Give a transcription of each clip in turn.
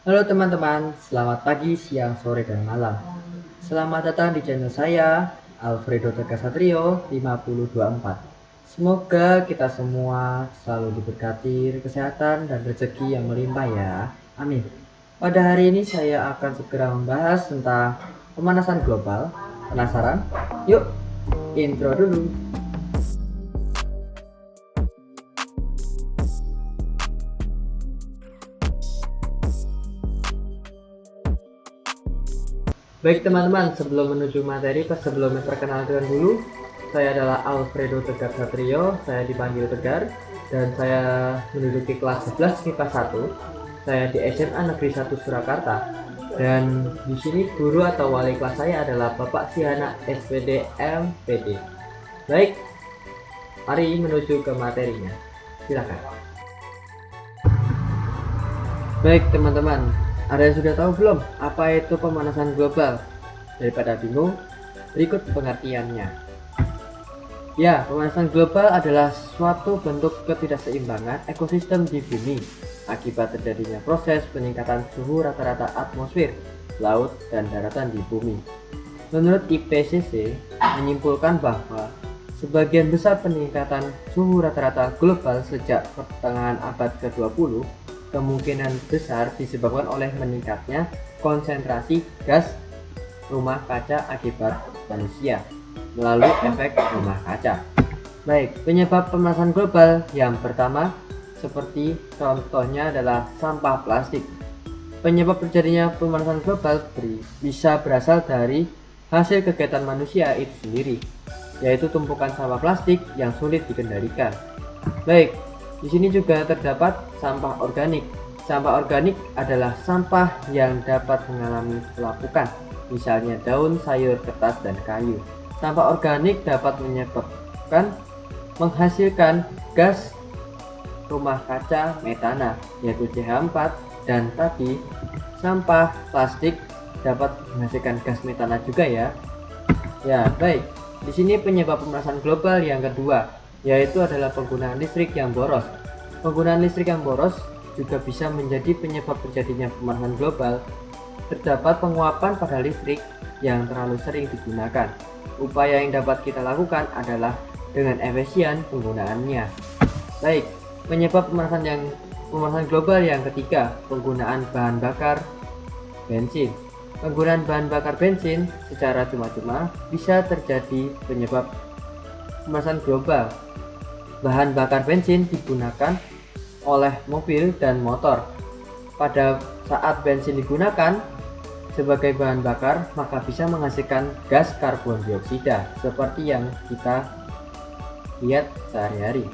Halo teman-teman, selamat pagi, siang, sore, dan malam. Selamat datang di channel saya, Alfredo Tegar Satrio 5024. Semoga kita semua selalu diberkati kesehatan dan rezeki yang melimpah ya. Amin. Pada hari ini saya akan segera membahas tentang pemanasan global. Penasaran? Yuk, intro dulu. Baik teman-teman, sebelum menuju materi, sebelumnya perkenalkan dulu, saya adalah Alfredo Tegar Satrio, saya dipanggil Tegar, dan saya menduduki kelas 11 MIPA 1. Saya di SMA Negeri 1 Surakarta. Dan di sini guru atau wali kelas saya adalah Bapak Sihana SPD MPD. Baik, mari menuju ke materinya. Silakan. Baik teman-teman, ada yang sudah tahu belum apa itu pemanasan global? Daripada bingung, berikut pengertiannya. Ya, pemanasan global adalah suatu bentuk ketidakseimbangan ekosistem di bumi akibat terjadinya proses peningkatan suhu rata-rata atmosfer, laut, dan daratan di bumi. Menurut IPCC, menyimpulkan bahwa sebagian besar peningkatan suhu rata-rata global sejak pertengahan abad ke-20 kemungkinan besar disebabkan oleh meningkatnya konsentrasi gas rumah kaca akibat manusia melalui efek rumah kaca. Baik, penyebab pemanasan global yang pertama seperti contohnya adalah sampah plastik. Penyebab terjadinya pemanasan global bisa berasal dari hasil kegiatan manusia itu sendiri, yaitu tumpukan sampah plastik yang sulit dikendalikan. Baik, di sini juga terdapat sampah organik. Sampah organik adalah sampah yang dapat mengalami pelapukan, misalnya daun, sayur, kertas, dan kayu. Sampah organik dapat menghasilkan gas rumah kaca metana, yaitu CH4, dan tadi sampah plastik dapat menghasilkan gas metana juga ya. Ya, baik. Di sini penyebab pemanasan global yang kedua, yaitu adalah penggunaan listrik yang boros. Penggunaan listrik yang boros juga bisa menjadi penyebab terjadinya pemanasan global. Terdapat penguapan pada listrik yang terlalu sering digunakan. Upaya yang dapat kita lakukan adalah dengan efisien penggunaannya. Baik, penyebab pemanasan global yang ketiga, penggunaan bahan bakar bensin. Penggunaan bahan bakar bensin secara cuma-cuma bisa terjadi penyebab pemanasan global. Bahan bakar bensin digunakan oleh mobil dan motor. Pada saat bensin digunakan sebagai bahan bakar, maka bisa menghasilkan gas karbon dioksida seperti yang kita lihat sehari-hari.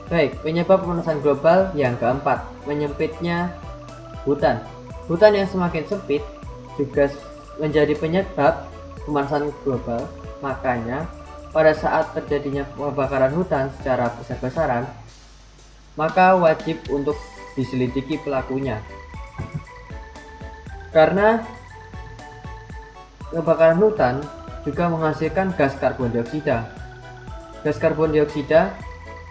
Baik, penyebab pemanasan global yang keempat, menyempitnya hutan. Hutan yang semakin sempit juga menjadi penyebab pemanasan global. Makanya pada saat terjadinya pembakaran hutan secara besar-besaran, maka wajib untuk diselidiki pelakunya. Karena kebakaran hutan juga menghasilkan gas karbon dioksida. Gas karbon dioksida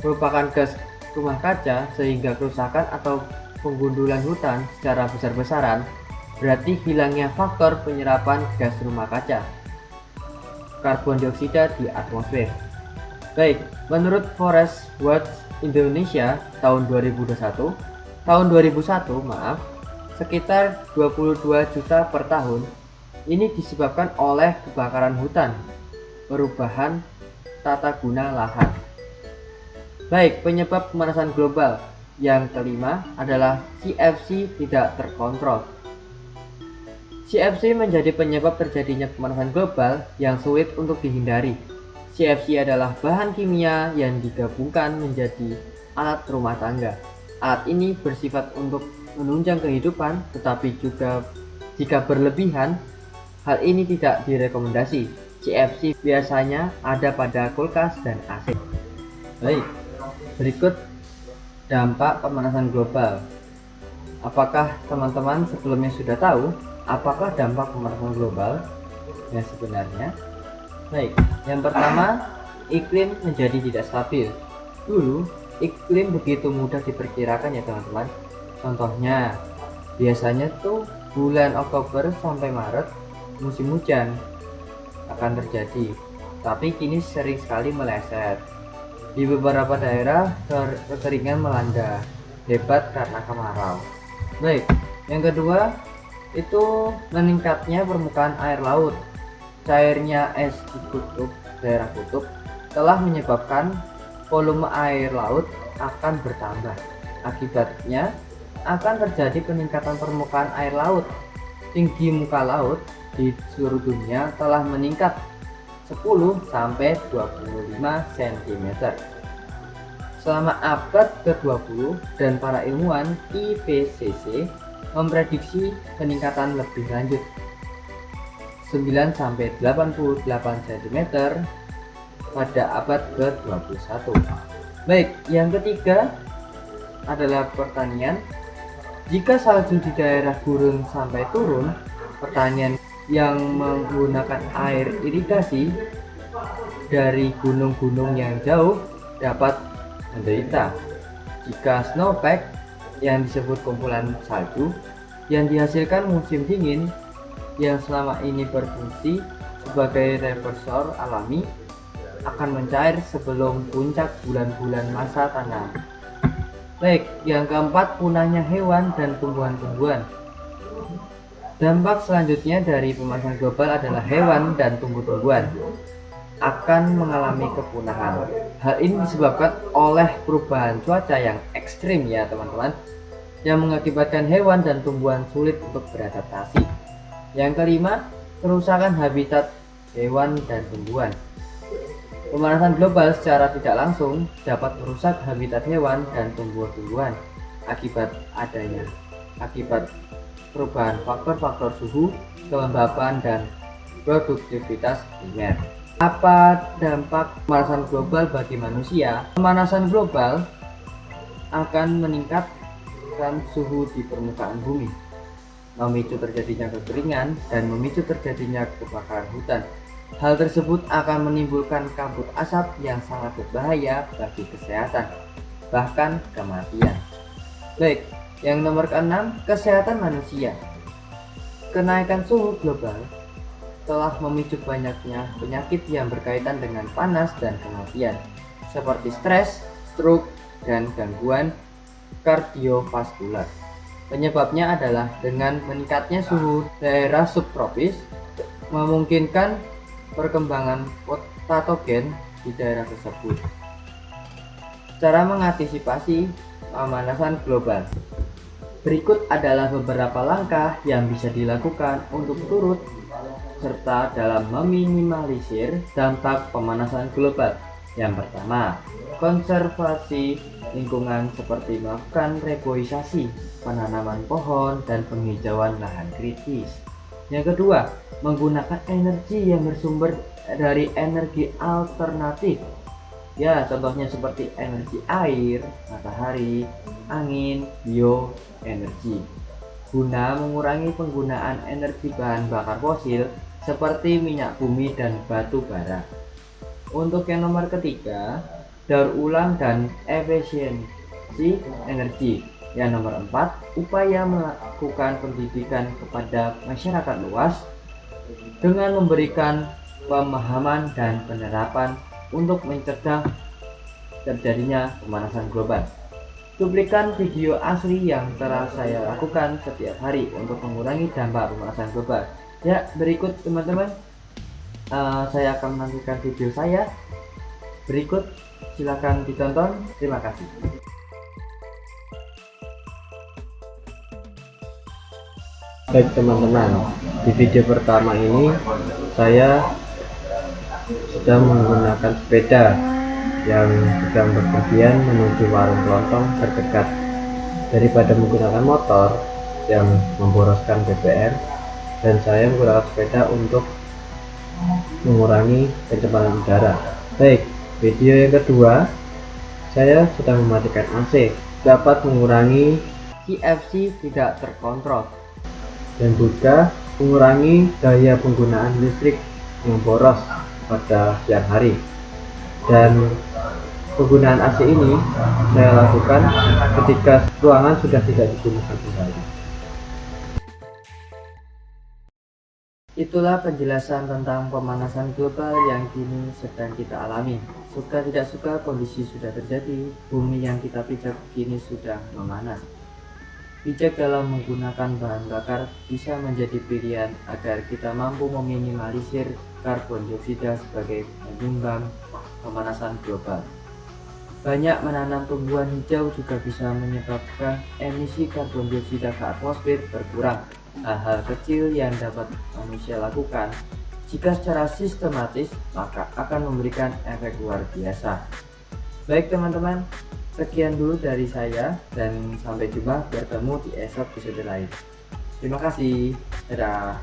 merupakan gas rumah kaca, sehingga kerusakan atau penggundulan hutan secara besar-besaran berarti hilangnya faktor penyerapan gas rumah kaca karbon dioksida di atmosfer. Baik, menurut Forest Watch Indonesia tahun 2021, sekitar 22 juta per tahun ini disebabkan oleh kebakaran hutan, perubahan tata guna lahan. Baik, penyebab pemanasan global yang kelima adalah CFC tidak terkontrol. CFC menjadi penyebab terjadinya pemanasan global yang sulit untuk dihindari. CFC adalah bahan kimia yang digabungkan menjadi alat rumah tangga. Alat ini bersifat untuk menunjang kehidupan, tetapi juga jika berlebihan, hal ini tidak direkomendasi. CFC biasanya ada pada kulkas dan AC. Baik, berikut dampak pemanasan global. Apakah teman-teman sebelumnya sudah tahu apakah dampak pemanasan global yang sebenarnya? Baik, yang pertama, iklim menjadi tidak stabil. Dulu, iklim begitu mudah diperkirakan ya teman-teman. Contohnya, Biasanya tuh bulan Oktober sampai Maret musim hujan akan terjadi, tapi kini sering sekali meleset. Di beberapa daerah kekeringan melanda hebat karena kemarau. Baik, yang kedua itu meningkatnya permukaan air laut. Cairnya es di daerah kutub telah menyebabkan volume air laut akan bertambah. Akibatnya akan terjadi peningkatan permukaan air laut. Tinggi muka laut di seluruh dunia telah meningkat 10 sampai 25 cm selama abad ke-20, dan para ilmuwan IPCC memprediksi peningkatan lebih lanjut 9 sampai 88 cm pada abad ke-21. Baik, yang ketiga adalah pertanian. Jika salju di daerah gurun sampai turun, pertanian yang menggunakan air irigasi dari gunung-gunung yang jauh dapat menderita. Jika snowpack, yang disebut kumpulan salju yang dihasilkan musim dingin yang selama ini berfungsi sebagai reversor alami, akan mencair sebelum puncak bulan-bulan masa tanam. Baik, yang keempat, punahnya hewan dan tumbuhan-tumbuhan. Dampak selanjutnya dari pemanasan global adalah hewan dan tumbuh-tumbuhan akan mengalami kepunahan. Hal ini disebabkan oleh perubahan cuaca yang ekstrim ya teman-teman, yang mengakibatkan hewan dan tumbuhan sulit untuk beradaptasi. Yang kelima, kerusakan habitat hewan dan tumbuhan. Pemanasan global secara tidak langsung dapat merusak habitat hewan dan tumbuh-tumbuhan akibat perubahan faktor-faktor suhu, kelembapan, dan produktivitas primer. Apa dampak pemanasan global bagi manusia? Pemanasan global akan meningkatkan suhu di permukaan bumi, memicu terjadinya kekeringan, dan memicu terjadinya kebakaran hutan. Hal tersebut akan menimbulkan kabut asap yang sangat berbahaya bagi kesehatan, bahkan kematian. Baik, yang nomor keenam, kesehatan manusia. Kenaikan suhu global telah memicu banyaknya penyakit yang berkaitan dengan panas dan kematian, seperti stres, stroke, dan gangguan kardiovaskular. Penyebabnya adalah dengan meningkatnya suhu daerah subtropis memungkinkan perkembangan patogen di daerah tersebut. Cara mengantisipasi pemanasan global. Berikut adalah beberapa langkah yang bisa dilakukan untuk turut serta dalam meminimalisir dampak pemanasan global. Yang pertama, konservasi lingkungan seperti melakukan reboisasi, penanaman pohon, dan penghijauan lahan kritis. Yang kedua, menggunakan energi yang bersumber dari energi alternatif. Ya, contohnya seperti energi air, matahari, angin, bioenergi. Guna mengurangi penggunaan energi bahan bakar fosil seperti minyak bumi dan batu bara. Untuk yang nomor ketiga, daur ulang dan efisiensi energi. Yang nomor 4, upaya melakukan pendidikan kepada masyarakat luas dengan memberikan pemahaman dan penerapan untuk mencegah terjadinya pemanasan global. Cuplikan video asli yang telah saya lakukan setiap hari untuk mengurangi dampak pemanasan global. Ya, berikut teman-teman, saya akan menantikan video saya berikut. Silakan ditonton. Terima kasih. Baik teman-teman, di video pertama ini saya sudah menggunakan sepeda yang sedang berpergian menuju warung kelontong terdekat. Daripada menggunakan motor yang memboroskan BBM, dan saya menggunakan sepeda untuk mengurangi pencemaran udara. Baik, video yang kedua, saya sedang mematikan AC, dapat mengurangi CFC tidak terkontrol dan juga mengurangi daya penggunaan listrik yang boros pada siang hari. Dan penggunaan AC ini saya lakukan ketika ruangan sudah tidak digunakan kembali. Itulah penjelasan tentang pemanasan global yang kini sedang kita alami. Suka tidak suka, kondisi sudah terjadi. Bumi yang kita pijak kini sudah memanas. Bijak dalam menggunakan bahan bakar bisa menjadi pilihan agar kita mampu meminimalisir karbon dioksida sebagai penyumbang pemanasan global. Banyak menanam tumbuhan hijau juga bisa menyebabkan emisi karbon dioksida ke atmosfer berkurang. Hal-hal kecil yang dapat manusia lakukan jika secara sistematis, maka akan memberikan efek luar biasa. Baik teman-teman, sekian dulu dari saya dan sampai jumpa, bertemu di episode lain. Terima kasih. Dadah.